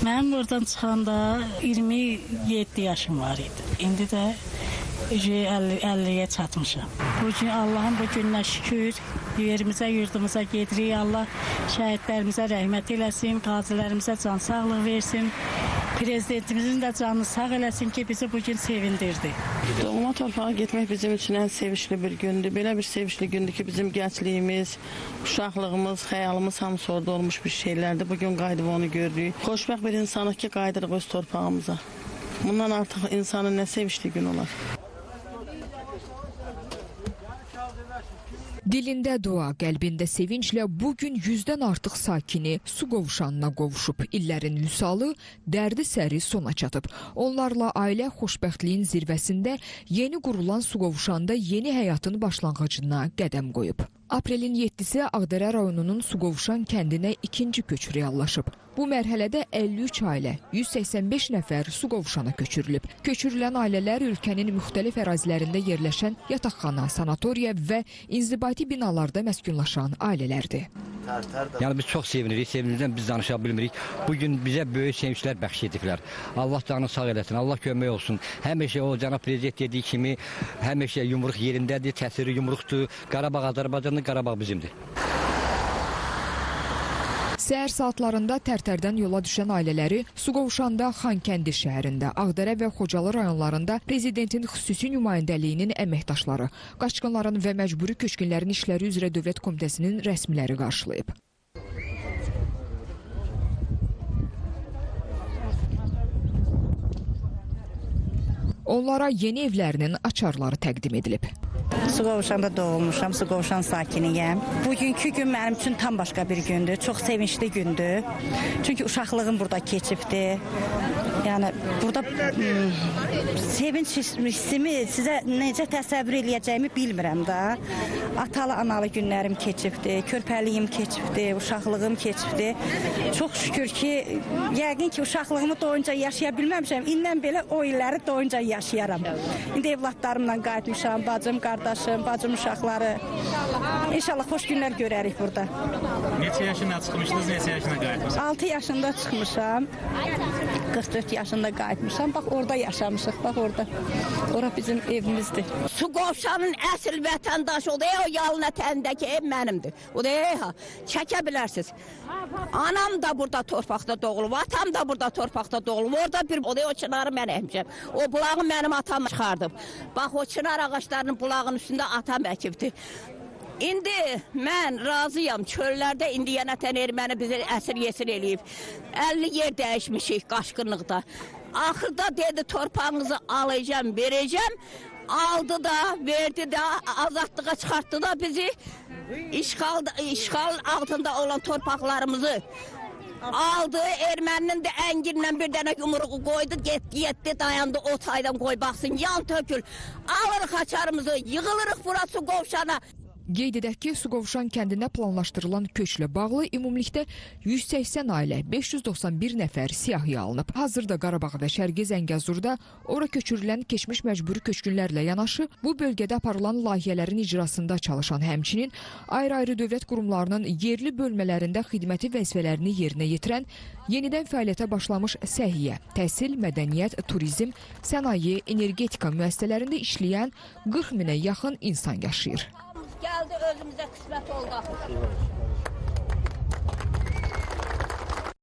Mən buradan çıxanda 27 yaşım var idi. İndi də 50'ye çatmışam. Bugün Allah'ın bu gününə şükür, yerimizə, yurdumuza gedirik. Allah şəhidlərimizə rəhmət eləsin, qazilərimizə can sağlıq versin. Prezidentimizin də canını sağ eləsin ki, bizi bugün sevindirdi. Doğma torpağa getmək bizim üçün ən sevinçli bir gündür. Belə bir sevinçli gündür ki, bizim gəncliyimiz, uşaqlığımız, xəyalımız hamısı orada olmuş bir şeylərdir. Bugün qayıdıb onu gördük. Xoşbəxt bir insanıq ki, qayıdırıq öz torpağımıza. Bundan artıq insanın nə sevinçli gün olar. Dilində dua, qəlbində sevinclə bugün 100-dən artıq sakini su qovşanına qovuşub. İllərin vüsalı, dərdi səri sona çatıb. Onlarla ailə xoşbəxtliyin zirvəsində yeni qurulan su qovşanda yeni həyatın başlanğıcına qədəm qoyub. Aprelin 7-si Ağdərə rayonunun Suqovuşan kəndinə ikinci köç reallaşıb. Bu mərhələdə 53 ailə, 185 nəfər Suqovuşana köçürülüb. Köçürülən ailələr ölkənin müxtəlif ərazilərində yerləşən yataqxana, sanatoriya və inzibati binalarda məskunlaşan ailələrdir. Yəni biz çox sevinirik, sevinimizdən biz danışa bilmirik. Bugün bizə böyük sevinçlər bəxş ediblər. Allah canını sağ eləsin, Allah kömək olsun. Həmişə o cənab prezident dediyi kimi, həmişə yumruq yerindədir, təsiri yumruqdur. Qarabağ Azərbaycandır, Qarabağ bizimdir. Səhər saatlarında Tərtərdən yola düşən ailələri Suqovuşanda, Xankəndi şəhərində, Ağdərə və Xocalı rayonlarında prezidentin xüsusi nümayəndəliyinin əməkdaşları, qaçqınların və məcburi köçkünlərin işləri üzrə Dövlət Komitəsinin rəsmiləri qarşılayıb. Onlara yeni evlərinin açarları təqdim edilib. Suqovuşanda doğulmuşam, Suqovuşan sakiniyəm. Bugünkü gün mənim üçün tam başqa bir gündür, çox sevinçli gündür. Çünki uşaqlığım burada keçibdi. Yəni burada sevinç hissimi sizə necə təsəvvür eləyəcəyimi bilmirəm də. Atalı analı günlərim keçibdi, körpəliyim keçibdi, uşaqlığım keçibdi. Çox şükür ki, yəqin ki uşaqlığımı doyunca yaşaya bilməmişəm. İndən belə o illəri doyunca yaşayaram. İndi evlatlarımla qayıtmışam, bacım, qardaşım, bacım uşaqları. İnşallah xoş günlər görərik burada. Neçə yaşında çıxmışdınız, neçə yaşında qayıtmışsınız? 6 yaşında çıxmışam, 44 yaşında qayıtmışam. Bax orada yaşamışıq, bax orada. Ora bizim evimizdir. Suqovuşanın əsl vətəndaşı o da o yalın ətəndəki ev mənimdir. O da çəkə bilərsiniz. Anam da burada torpaqda doğulub, atam da burada torpaqda doğulub. Orada bir o da o çınarı mən əkmişəm. O bulağı mənim atam çıxardıb. Bax o çınar ağaçlarının bulağının üstündə atam əkibdi. İndi mən razıyam, çöllərdə indiyənətən erməni bizi əsir yesir eləyib. 50 yer dəyişmişik qaşqınlıqda. Axırda dedi torpağınızı alacağım, verəcəm. Aldı da, verdi də, azadlığa çıxartdı da bizi. İşğal altında olan torpaqlarımızı aldı, erməninin də ənginlə bir dənə yumruğu qoydu, getdi, dayandı, o taydan qoy, baxsın, yan tökül. Alırıq açarımızı, yığılırıq bura Suqovuşana. Qeyd edək ki, Suqovuşan kəndinə planlaşdırılan köçlə bağlı ümumilikdə 180 ailə, 591 nəfər siyahıya alınıb. Hazırda Qarabağ və Şərqi Zəngəzurda ora köçürülən keçmiş məcburi köçkünlərlə yanaşı, bu bölgədə aparılan layihələrin icrasında çalışan həmçinin ayrı-ayrı dövlət qurumlarının yerli bölmələrində xidməti vəzifələrini yerinə yetirən, yenidən fəaliyyətə başlamış səhiyyə, təhsil, mədəniyyət, turizm, sənaye, energetika müəssisələrində işləyən 40 minə yaxın insan yaşayır. Gəldi özümüzə qismət oldu.